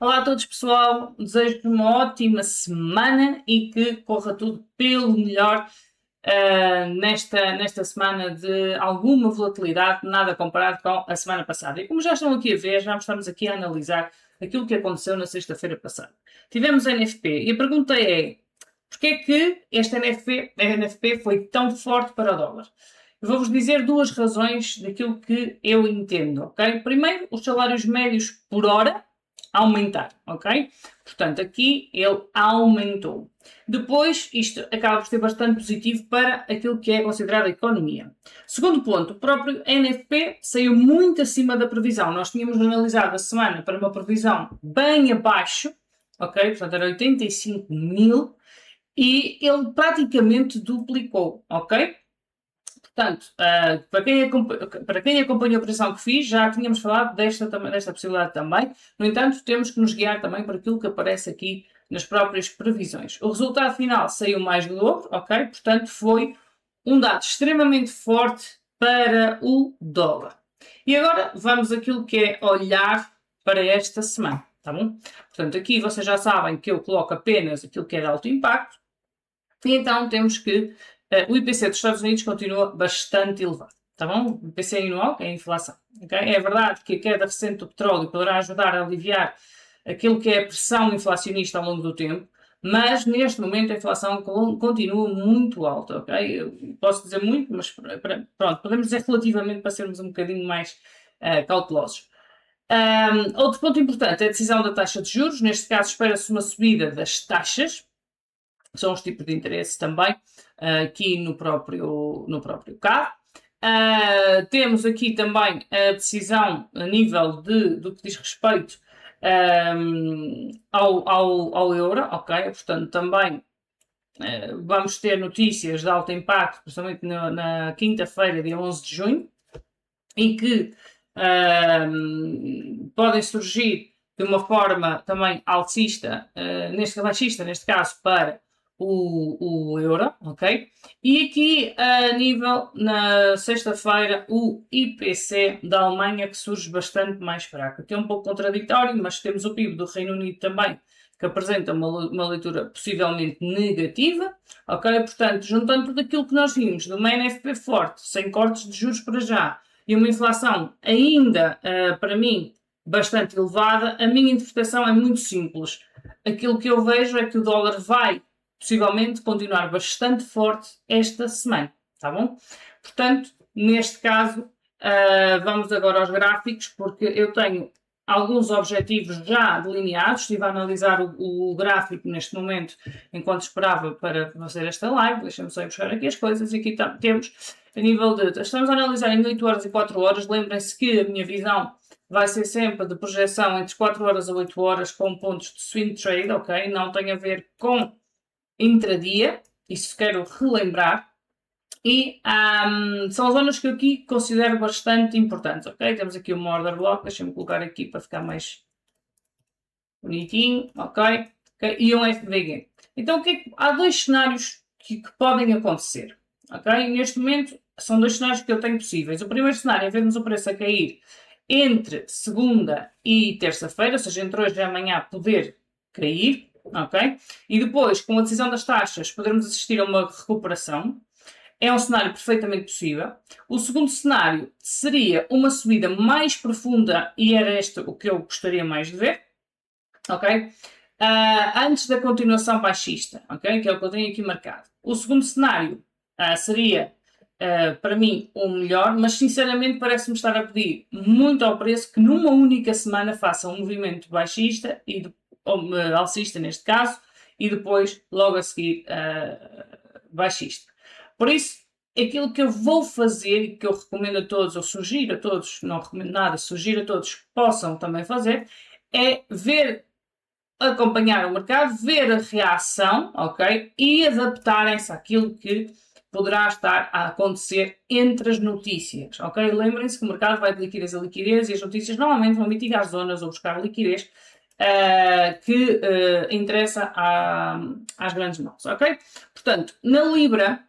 Olá a todos, pessoal. Desejo uma ótima semana e que corra tudo pelo melhor nesta semana de alguma volatilidade, nada comparado com a semana passada. E como já estão aqui a ver, já estamos aqui a analisar aquilo que aconteceu na sexta-feira passada. Tivemos a NFP e a pergunta é: porquê é que esta NFP foi tão forte para o dólar? Eu vou-vos dizer duas razões daquilo que eu entendo, ok? Primeiro, os salários médios por hora aumentar, ok? Portanto, aqui ele aumentou. Depois, isto acaba por ser bastante positivo para aquilo que é considerado a economia. Segundo ponto, o próprio NFP saiu muito acima da previsão. Nós tínhamos analisado a semana para uma previsão bem abaixo, ok? Portanto, era 85 mil e ele praticamente duplicou, ok? Portanto, para quem acompanhou a operação que fiz, já tínhamos falado desta possibilidade também. No entanto, temos que nos guiar também por aquilo que aparece aqui nas próprias previsões. O resultado final saiu mais do dobro, ok? Portanto, foi um dado extremamente forte para o dólar. E agora vamos àquilo que é olhar para esta semana, tá bom? Portanto, aqui vocês já sabem que eu coloco apenas aquilo que é de alto impacto. E então temos que o IPC dos Estados Unidos continua bastante elevado, tá bom? O IPC anual, que é a inflação. Okay? É verdade que a queda recente do petróleo poderá ajudar a aliviar aquilo que é a pressão inflacionista ao longo do tempo, mas neste momento a inflação continua muito alta, ok? Eu posso dizer muito, mas pronto, podemos dizer relativamente para sermos um bocadinho mais cautelosos. Outro ponto importante é a decisão da taxa de juros. Neste caso, espera-se uma subida das taxas, são os tipos de interesse também, aqui no próprio CAD. Temos aqui também a decisão a nível do que diz respeito ao euro, ok? Portanto, também vamos ter notícias de alto impacto, principalmente na quinta-feira, dia 11 de junho, em que podem surgir de uma forma também alcista, baixista neste caso, para o euro, ok? E aqui a nível, na sexta-feira, o IPC da Alemanha que surge bastante mais fraco. Aqui é um pouco contraditório, mas temos o PIB do Reino Unido também, que apresenta uma leitura possivelmente negativa, ok? Portanto, juntando tudo aquilo que nós vimos de uma NFP forte, sem cortes de juros para já, e uma inflação ainda, para mim, bastante elevada, a minha interpretação é muito simples. Aquilo que eu vejo é que o dólar vai possivelmente continuar bastante forte esta semana, tá bom? Portanto, neste caso, vamos agora aos gráficos, porque eu tenho alguns objetivos já delineados. Estive a analisar o gráfico neste momento enquanto esperava para fazer esta live. Deixa-me só ir buscar aqui as coisas. E aqui temos a nível de... Estamos a analisar em 8 horas e 4 horas. Lembrem-se que a minha visão vai ser sempre de projeção entre 4 horas a 8 horas com pontos de swing trade, ok? Não tem a ver com intradia, isso quero relembrar. E são zonas que eu aqui considero bastante importantes, ok? Temos aqui uma order block, deixa-me colocar aqui para ficar mais bonitinho, ok? E um FVG. Então, há dois cenários que podem acontecer, ok? Neste momento, são dois cenários que eu tenho possíveis. O primeiro cenário é vermos o preço a cair entre segunda e terça-feira, ou seja, entre hoje e amanhã poder cair, ok? E depois, com a decisão das taxas, podermos assistir a uma recuperação. É um cenário perfeitamente possível. O segundo cenário seria uma subida mais profunda e era este o que eu gostaria mais de ver, ok? Antes da continuação baixista, ok? Que é o que eu tenho aqui marcado. O segundo cenário seria, para mim, o melhor, mas sinceramente parece-me estar a pedir muito ao preço que numa única semana faça um movimento baixista, ou alcista neste caso, e depois, logo a seguir, baixista. Por isso, aquilo que eu vou fazer e que eu recomendo a todos, ou sugiro a todos, não recomendo nada, sugiro a todos que possam também fazer, é acompanhar o mercado, ver a reação, ok? E adaptarem-se àquilo que poderá estar a acontecer entre as notícias, ok? Lembrem-se que o mercado vai de liquidez a liquidez e as notícias normalmente vão mitigar zonas ou buscar liquidez que interessa às grandes mãos, ok? Portanto, na Libra,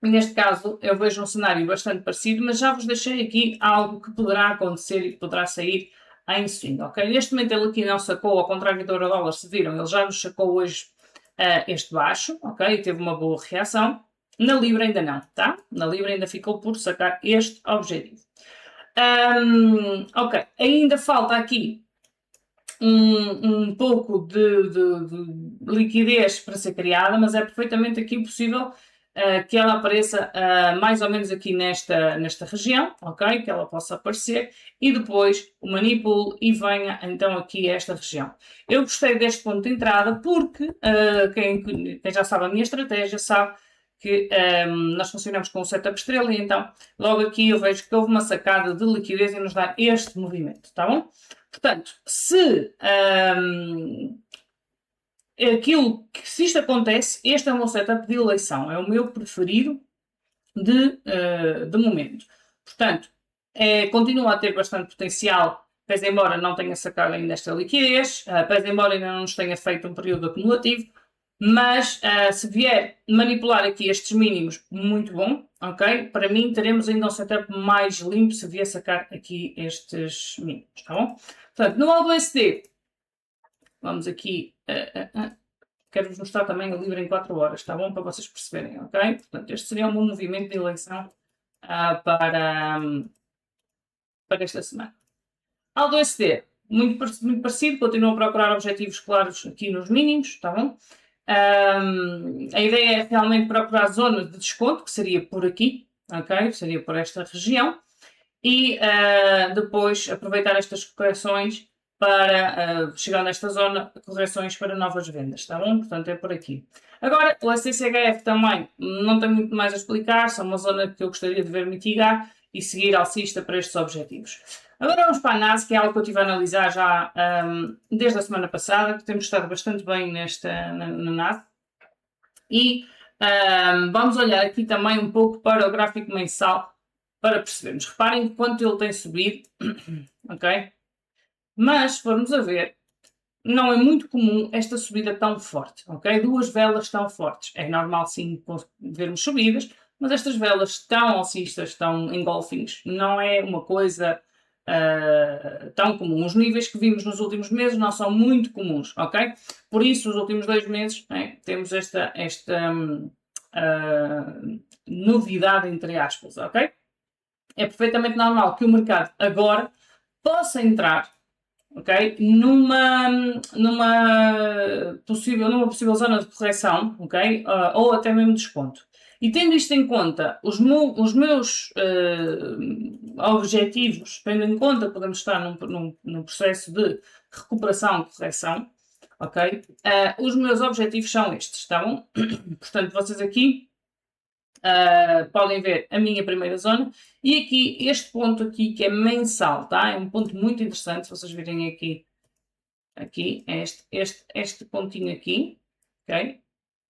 neste caso, eu vejo um cenário bastante parecido, mas já vos deixei aqui algo que poderá acontecer e que poderá sair em swing, ok? Neste momento ele aqui não sacou, ao contrário do euro-dólar, se viram, ele já nos sacou hoje este baixo, ok? E teve uma boa reação. Na Libra ainda não, tá? Na Libra ainda ficou por sacar este objetivo. Ok, ainda falta aqui um pouco de liquidez para ser criada, mas é perfeitamente aqui possível que ela apareça mais ou menos aqui nesta região, ok? Que ela possa aparecer e depois o manipule e venha então aqui a esta região. Eu gostei deste ponto de entrada porque quem já sabe a minha estratégia sabe que nós funcionamos com o setup estrela e então logo aqui eu vejo que houve uma sacada de liquidez e nos dá este movimento, tá bom? Portanto, se se isto acontece, este é o meu setup de eleição, é o meu preferido de momento. Portanto, continua a ter bastante potencial, pese embora não tenha sacado ainda esta liquidez, pese embora ainda não nos tenha feito um período acumulativo, mas se vier manipular aqui estes mínimos, muito bom, ok? Para mim teremos ainda um setup mais limpo se vier sacar aqui estes mínimos, tá bom? Portanto, no AUD-USD, vamos aqui, quero-vos mostrar também a Libra em 4 horas, tá bom? Para vocês perceberem, ok? Portanto, este seria o meu movimento de eleição para esta semana. AUD-USD, muito parecido, continuo a procurar objetivos claros aqui nos mínimos, tá bom? A ideia é realmente procurar zonas de desconto, que seria por aqui, ok? Seria por esta região, e depois aproveitar estas correções para chegar nesta zona, correções para novas vendas, tá bom? Portanto, é por aqui. Agora, o STCHF também não tem muito mais a explicar, são uma zona que eu gostaria de ver mitigar e seguir alcista para estes objetivos. Agora vamos para a NAS, que é algo que eu estive a analisar já desde a semana passada, que temos estado bastante bem na NAS. E vamos olhar aqui também um pouco para o gráfico mensal para percebermos. Reparem quanto ele tem subido, ok? Mas, se formos a ver, não é muito comum esta subida tão forte, ok? Duas velas tão fortes. É normal sim vermos subidas, mas estas velas tão alcistas, tão engolfings, não é uma coisa tão comum. Os níveis que vimos nos últimos meses não são muito comuns, ok? Por isso, os últimos 2 meses temos esta novidade, entre aspas, ok? É perfeitamente normal que o mercado agora possa entrar, ok, numa possível zona de correção, ok, ou até mesmo desconto. E tendo isto em conta, os meus objetivos, tendo em conta que podemos estar num processo de recuperação, correção, ok, os meus objetivos são estes, tá bom? Portanto, vocês aqui podem ver a minha primeira zona e aqui este ponto aqui que é mensal, tá? É um ponto muito interessante, se vocês virem aqui é este pontinho aqui, ok?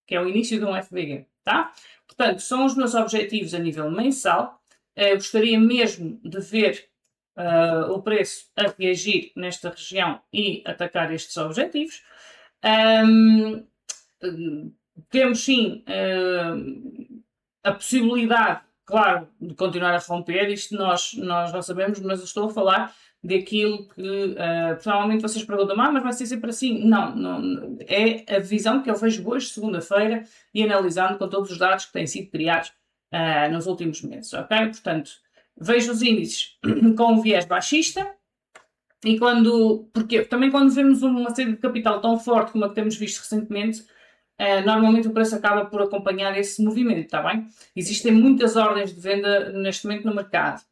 Que é o início de um FVG, tá? Portanto, são os meus objetivos a nível mensal. Gostaria mesmo de ver o preço a reagir nesta região e atacar estes objetivos. Temos sim a possibilidade, claro, de continuar a romper, isto nós não sabemos, mas eu estou a falar daquilo que provavelmente vocês perguntam, mas vai ser sempre assim? Não, é a visão que eu vejo hoje, segunda-feira, e analisando com todos os dados que têm sido criados nos últimos meses, ok? Portanto, vejo os índices com um viés baixista, e porque também quando vemos uma saída de capital tão forte como a que temos visto recentemente, normalmente o preço acaba por acompanhar esse movimento, está bem? Existem muitas ordens de venda neste momento no mercado.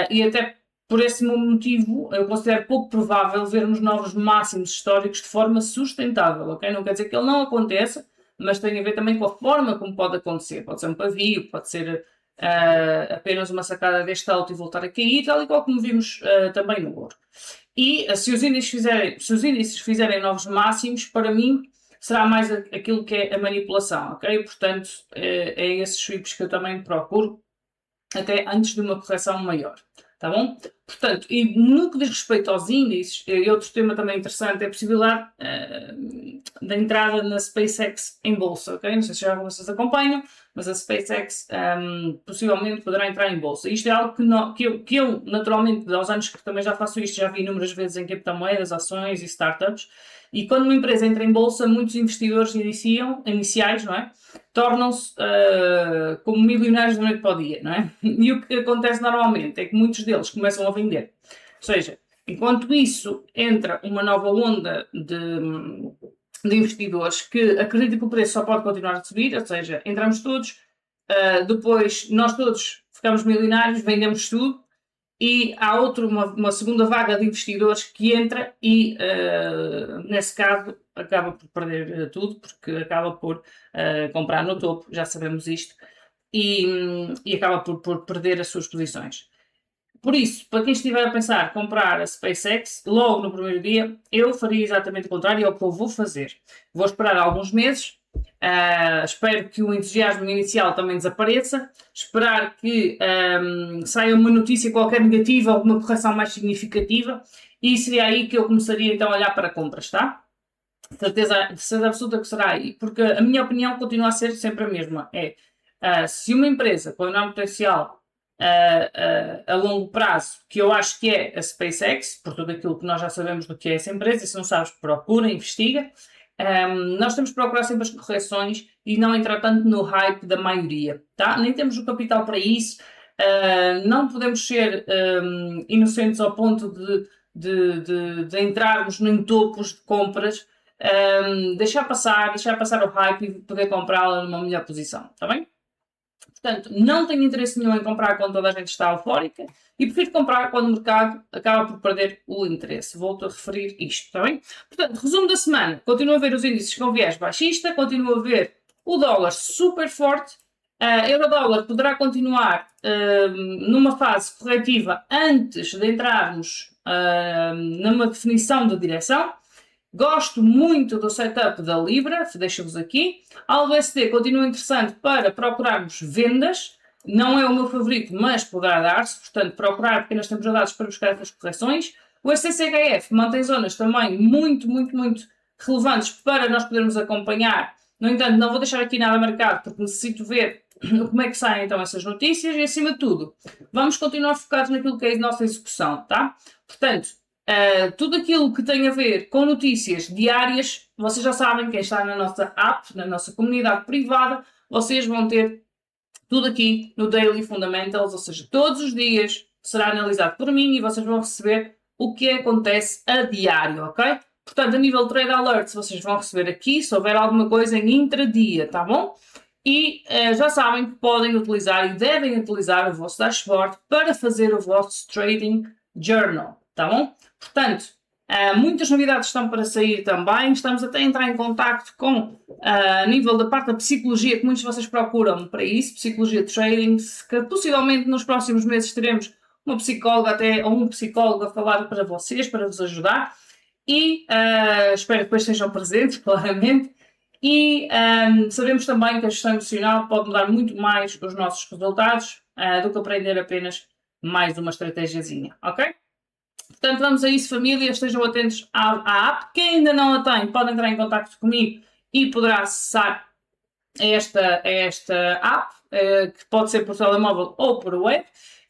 E até por esse motivo, eu considero pouco provável vermos novos máximos históricos de forma sustentável, ok? Não quer dizer que ele não aconteça, mas tem a ver também com a forma como pode acontecer. Pode ser um pavio, pode ser apenas uma sacada deste alto e voltar a cair, tal e qual como vimos também no ouro. E se os índices fizerem novos máximos, para mim, será mais aquilo que é a manipulação, ok? Portanto, é esses sweeps que eu também procuro, até antes de uma correção maior. tá bom? Portanto, e no que diz respeito aos índices, outro tema também interessante é a possibilidade da entrada na SpaceX em bolsa, ok? Não sei se já vocês acompanham, mas a SpaceX possivelmente poderá entrar em bolsa. Isto é algo que eu, naturalmente, aos anos que também já faço isto, já vi inúmeras vezes em criptomoedas, ações e startups, e quando uma empresa entra em bolsa, muitos investidores iniciais, não é? Tornam-se como milionários da noite para o dia, não é? E o que acontece normalmente é que muitos deles começam a vender. Ou seja, enquanto isso entra uma nova onda de investidores que acreditam que o preço só pode continuar a subir, ou seja, entramos todos, depois nós todos ficamos milionários, vendemos tudo, e há uma segunda vaga de investidores que entra e, nesse caso, acaba por perder tudo, porque acaba por comprar no topo, já sabemos isto, e acaba por perder as suas posições. Por isso, para quem estiver a pensar comprar a SpaceX, logo no primeiro dia, eu faria exatamente o contrário, é o que eu vou fazer. Vou esperar alguns meses, espero que o entusiasmo inicial também desapareça, esperar que saia uma notícia qualquer negativa, alguma correção mais significativa, e seria aí que eu começaria então a olhar para compras, tá? Certeza absoluta que será aí, porque a minha opinião continua a ser sempre a mesma, se uma empresa com enorme potencial a longo prazo, que eu acho que é a SpaceX, por tudo aquilo que nós já sabemos do que é essa empresa, e se não sabes, procura, investiga. Nós temos que procurar sempre as correções e não entrar tanto no hype da maioria, tá? Nem temos o capital para isso, não podemos ser inocentes ao ponto de entrarmos em topos de compras, deixar passar o hype e poder comprá-la numa melhor posição, está bem? Portanto, não tenho interesse nenhum em comprar quando toda a gente está eufórica e prefiro comprar quando o mercado acaba por perder o interesse. Volto a referir isto, está bem? Portanto, resumo da semana. Continuo a ver os índices com viés baixista, continuo a ver o dólar super forte, euro-dólar poderá continuar numa fase corretiva antes de entrarmos numa definição de direção. Gosto muito do setup da Libra, deixo-vos aqui. Algo USD continua interessante para procurarmos vendas. Não é o meu favorito, mas poderá dar-se. Portanto, procurar pequenas temporalidades para buscar essas correções. O STCHF mantém zonas também muito relevantes para nós podermos acompanhar. No entanto, não vou deixar aqui nada marcado porque necessito ver como é que saem então essas notícias e, acima de tudo, vamos continuar focados naquilo que é a nossa execução, tá? Portanto, tudo aquilo que tem a ver com notícias diárias, vocês já sabem, quem está na nossa app, na nossa comunidade privada, vocês vão ter tudo aqui no Daily Fundamentals, ou seja, todos os dias será analisado por mim e vocês vão receber o que acontece a diário, ok? Portanto, a nível de Trade Alerts, vocês vão receber aqui, se houver alguma coisa em intradia, tá bom? E já sabem que podem utilizar e devem utilizar o vosso dashboard para fazer o vosso Trading Journal, tá bom? Portanto, muitas novidades estão para sair também. Estamos até a entrar em contacto com, a nível da parte da psicologia, que muitos de vocês procuram para isso, psicologia de trading, que possivelmente nos próximos meses teremos uma psicóloga até, ou um psicólogo a falar para vocês, para vos ajudar. E espero que depois estejam presentes, claramente. E sabemos também que a gestão emocional pode mudar muito mais os nossos resultados do que aprender apenas mais uma estratégiazinha, ok? Portanto, vamos a isso, família. Estejam atentos à app. Quem ainda não a tem, pode entrar em contato comigo e poderá acessar esta app, que pode ser por telemóvel ou por web,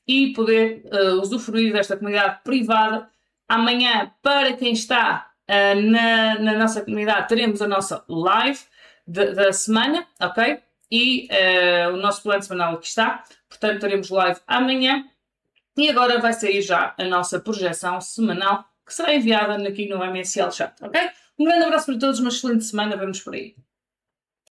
e poder usufruir desta comunidade privada. Amanhã, para quem está na nossa comunidade, teremos a nossa live da semana, ok? E o nosso plano semanal aqui está. Portanto, teremos live amanhã. E agora vai sair já a nossa projeção semanal, que será enviada aqui no MSL Chat, ok? Um grande abraço para todos, uma excelente semana, vemos por aí.